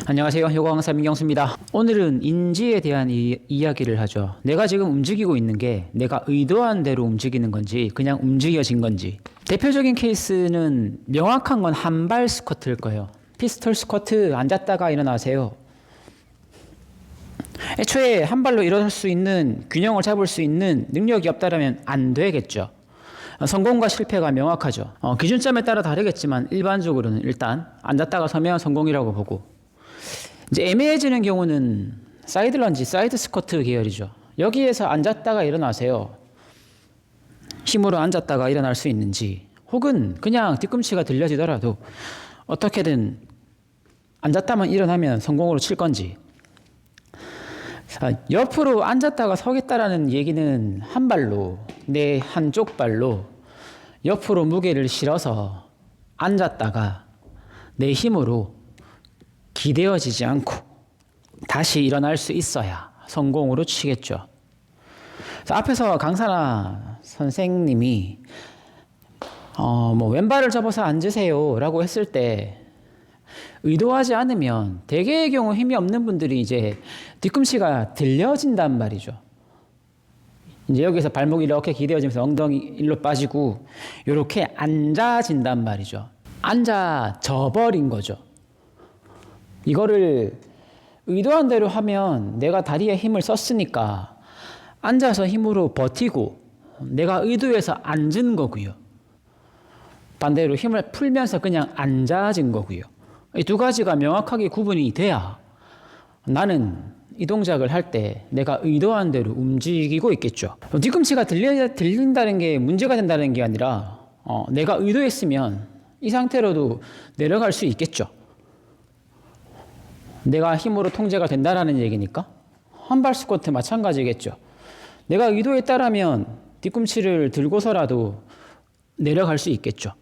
안녕하세요. 요가 강사 민경수입니다. 오늘은 인지에 대한 이야기를 하죠. 내가 지금 움직이고 있는 게 내가 의도한 대로 움직이는 건지 그냥 움직여진 건지. 대표적인 케이스는 명확한 건 한발 스쿼트일 거예요. 피스톨 스쿼트 앉았다가 일어나세요. 애초에 한 발로 일어설 수 있는, 균형을 잡을 수 있는 능력이 없다면 안 되겠죠. 성공과 실패가 명확하죠. 기준점에 따라 다르겠지만 일반적으로는 일단 앉았다가 서면 성공이라고 보고, 이제 애매해지는 경우는 사이드 런지, 사이드 스쿼트 계열이죠. 여기에서 앉았다가 일어나세요. 힘으로 앉았다가 일어날 수 있는지, 혹은 그냥 뒤꿈치가 들려지더라도 어떻게든 앉았다만 일어나면 성공으로 칠 건지. 옆으로 앉았다가 서겠다라는 얘기는 한 발로, 내 한쪽 발로 옆으로 무게를 실어서 앉았다가 내 힘으로 기대어지지 않고 다시 일어날 수 있어야 성공으로 치겠죠. 앞에서 강사나 선생님이 왼발을 접어서 앉으세요 라고 했을 때 의도하지 않으면 대개의 경우 힘이 없는 분들이 이제 뒤꿈치가 들려진단 말이죠. 이제 여기서 발목이 이렇게 기대어지면서 엉덩이 일로 빠지고 이렇게 앉아진단 말이죠. 앉아져 버린 거죠. 이거를 의도한 대로 하면 내가 다리에 힘을 썼으니까 앉아서 힘으로 버티고 내가 의도해서 앉은 거고요. 반대로 힘을 풀면서 그냥 앉아진 거고요. 이 두 가지가 명확하게 구분이 돼야 나는 이 동작을 할 때 내가 의도한 대로 움직이고 있겠죠. 뒤꿈치가 들린다는 게 문제가 된다는 게 아니라 내가 의도했으면 이 상태로도 내려갈 수 있겠죠. 내가 힘으로 통제가 된다라는 얘기니까 한발 스쿼트 마찬가지겠죠. 내가 의도했다라면 뒤꿈치를 들고서라도 내려갈 수 있겠죠.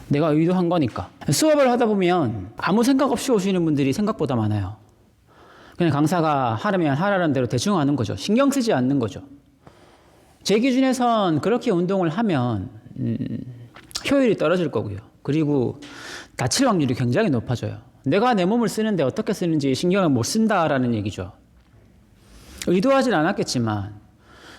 내가 의도한 거니까. 수업을 하다 보면 아무 생각 없이 오시는 분들이 생각보다 많아요. 그냥 강사가 하라면 하라는 대로 대충 하는 거죠. 신경 쓰지 않는 거죠. 제 기준에선 그렇게 운동을 하면 효율이 떨어질 거고요. 그리고 다칠 확률이 굉장히 높아져요. 내가 내 몸을 쓰는데 어떻게 쓰는지 신경을 못 쓴다라는 얘기죠. 의도하진 않았겠지만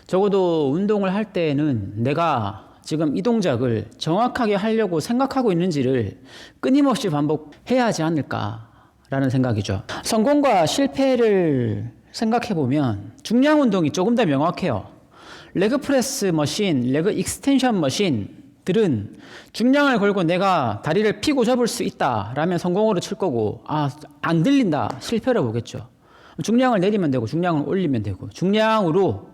적어도 운동을 할 때는 내가 지금 이 동작을 정확하게 하려고 생각하고 있는지를 끊임없이 반복해야 하지 않을까라는 생각이죠. 성공과 실패를 생각해보면 중량 운동이 조금 더 명확해요. 레그 프레스 머신, 레그 익스텐션 머신들은 중량을 걸고 내가 다리를 피고 접을 수 있다라면 성공으로 칠 거고, 안 들린다, 실패로 보겠죠. 중량을 내리면 되고 중량을 올리면 되고 중량으로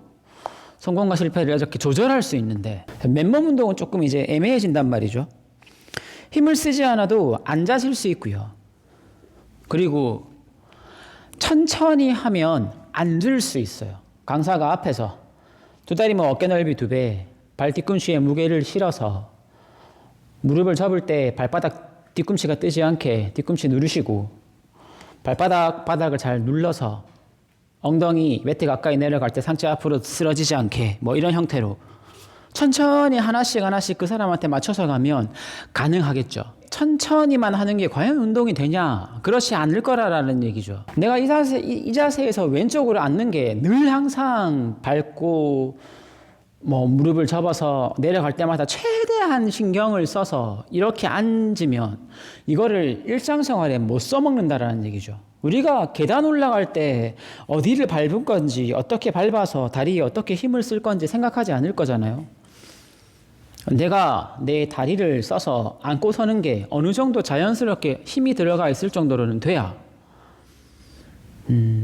성공과 실패를 이렇게 조절할 수 있는데, 맨몸 운동은 조금 이제 애매해진단 말이죠. 힘을 쓰지 않아도 앉아질 수 있고요. 그리고 천천히 하면 앉을 수 있어요. 강사가 앞에서 두 다리 어깨 넓이 2배, 발 뒤꿈치에 무게를 실어서 무릎을 접을 때 발바닥 뒤꿈치가 뜨지 않게 뒤꿈치 누르시고 바닥을 잘 눌러서 엉덩이 매트 가까이 내려갈 때 상체 앞으로 쓰러지지 않게 이런 형태로 천천히 하나씩 그 사람한테 맞춰서 가면 가능하겠죠. 천천히만 하는 게 과연 운동이 되냐? 그렇지 않을 거라는 얘기죠. 내가 이 자세에서 왼쪽으로 앉는 게 늘 항상 밟고 무릎을 접어서 내려갈 때마다 최대한 신경을 써서 이렇게 앉으면 이거를 일상생활에 못 써먹는다라는 얘기죠. 우리가 계단 올라갈 때 어디를 밟을 건지, 어떻게 밟아서 다리에 어떻게 힘을 쓸 건지 생각하지 않을 거잖아요. 내가 내 다리를 써서 앉고 서는 게 어느 정도 자연스럽게 힘이 들어가 있을 정도로는 돼야.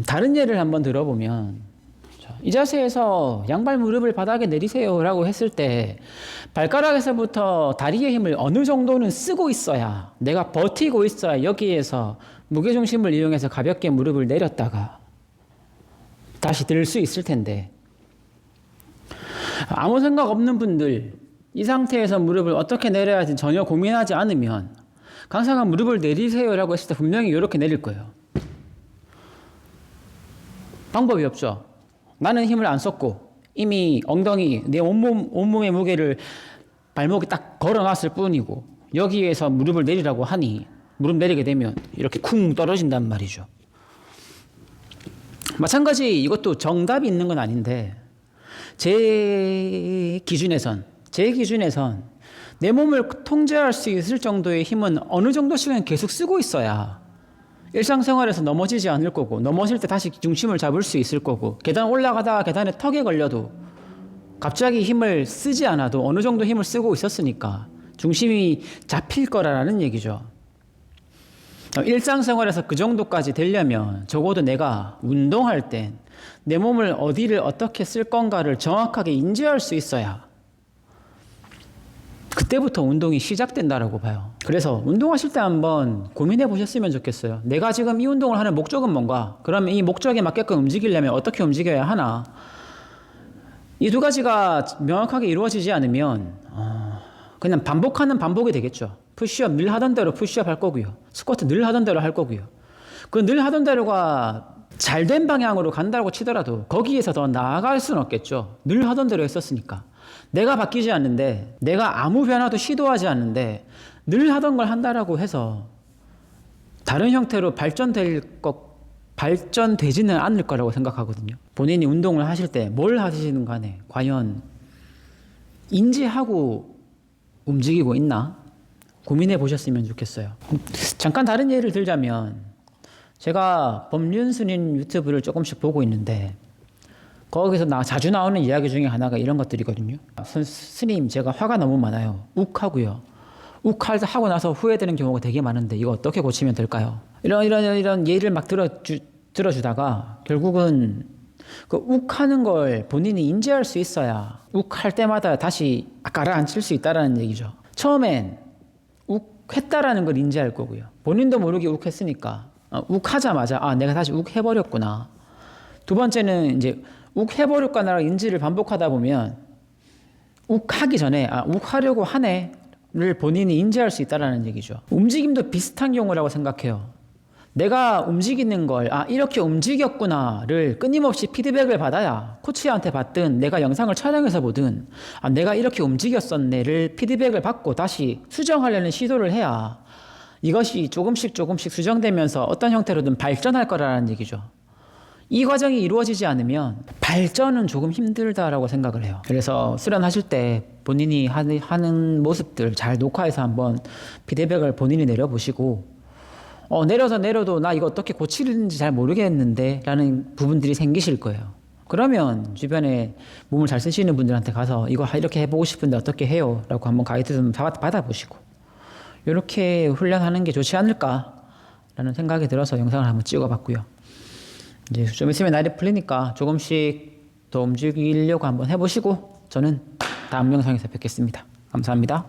다른 예를 한번 들어보면, 이 자세에서 양발 무릎을 바닥에 내리세요 라고 했을 때 발가락에서부터 다리의 힘을 어느 정도는 쓰고 있어야, 내가 버티고 있어야 여기에서 무게중심을 이용해서 가볍게 무릎을 내렸다가 다시 들 수 있을 텐데, 아무 생각 없는 분들, 이 상태에서 무릎을 어떻게 내려야 할지 전혀 고민하지 않으면 강사가 무릎을 내리세요 라고 했을 때 분명히 이렇게 내릴 거예요. 방법이 없죠. 나는 힘을 안 썼고 이미 엉덩이, 내 온몸의 무게를 발목에 딱 걸어놨을 뿐이고 여기에서 무릎을 내리라고 하니 무릎 내리게 되면 이렇게 쿵 떨어진단 말이죠. 마찬가지 이것도 정답이 있는 건 아닌데 제 기준에선 내 몸을 통제할 수 있을 정도의 힘은 어느 정도씩은 계속 쓰고 있어야 일상생활에서 넘어지지 않을 거고, 넘어질 때 다시 중심을 잡을 수 있을 거고, 계단 올라가다가 계단에 턱에 걸려도 갑자기 힘을 쓰지 않아도 어느 정도 힘을 쓰고 있었으니까 중심이 잡힐 거라는 얘기죠. 일상생활에서 그 정도까지 되려면 적어도 내가 운동할 땐 내 몸을 어디를 어떻게 쓸 건가를 정확하게 인지할 수 있어야 그때부터 운동이 시작된다라고 봐요. 그래서 운동하실 때 한번 고민해 보셨으면 좋겠어요. 내가 지금 이 운동을 하는 목적은 뭔가? 그러면 이 목적에 맞게끔 움직이려면 어떻게 움직여야 하나? 이 두 가지가 명확하게 이루어지지 않으면 그냥 반복하는 반복이 되겠죠. 푸시업 늘 하던 대로 푸시업 할 거고요. 스쿼트 늘 하던 대로 할 거고요. 그 늘 하던 대로가 잘된 방향으로 간다고 치더라도 거기에서 더 나아갈 수는 없겠죠. 늘 하던 대로 했었으니까. 내가 바뀌지 않는데, 내가 아무 변화도 시도하지 않는데 늘 하던 걸 한다라고 해서 다른 형태로 발전되지는 않을 거라고 생각하거든요. 본인이 운동을 하실 때 뭘 하시는 간에 과연 인지하고 움직이고 있나? 고민해 보셨으면 좋겠어요. 잠깐 다른 예를 들자면 제가 법륜스님 유튜브를 조금씩 보고 있는데 거기서 자주 나오는 이야기 중에 하나가 이런 것들이거든요. 스님, 제가 화가 너무 많아요. 욱하고요. 욱하고 나서 후회되는 경우가 되게 많은데 이거 어떻게 고치면 될까요? 이런 예를 막 들어주다가 결국은 그 욱하는 걸 본인이 인지할 수 있어야 욱할 때마다 다시 가라앉힐 수 있다는 얘기죠. 처음엔 욱했다라는 걸 인지할 거고요. 본인도 모르게 욱했으니까 욱하자마자 내가 다시 욱해버렸구나. 두 번째는 이제 욱해버렸구나라는 인지를 반복하다 보면 욱하기 전에 욱하려고 하네를 본인이 인지할 수 있다는 얘기죠. 움직임도 비슷한 경우라고 생각해요. 내가 움직이는 걸 이렇게 움직였구나를 끊임없이 피드백을 받아야 코치한테 받든 내가 영상을 촬영해서 보든 내가 이렇게 움직였었네를 피드백을 받고 다시 수정하려는 시도를 해야 이것이 조금씩 수정되면서 어떤 형태로든 발전할 거라는 얘기죠. 이 과정이 이루어지지 않으면 발전은 조금 힘들다라고 생각을 해요. 그래서 수련하실 때 본인이 하는 모습들 잘 녹화해서 한번 피드백을 본인이 내려보시고 내려도 나 이거 어떻게 고치는지 잘 모르겠는데 라는 부분들이 생기실 거예요. 그러면 주변에 몸을 잘 쓰시는 분들한테 가서 이거 이렇게 해보고 싶은데 어떻게 해요? 라고 한번 가이드 좀 받아보시고 이렇게 훈련하는 게 좋지 않을까라는 생각이 들어서 영상을 한번 찍어봤고요. 이제 좀 있으면 날이 풀리니까 조금씩 더 움직이려고 한번 해보시고 저는 다음 영상에서 뵙겠습니다. 감사합니다.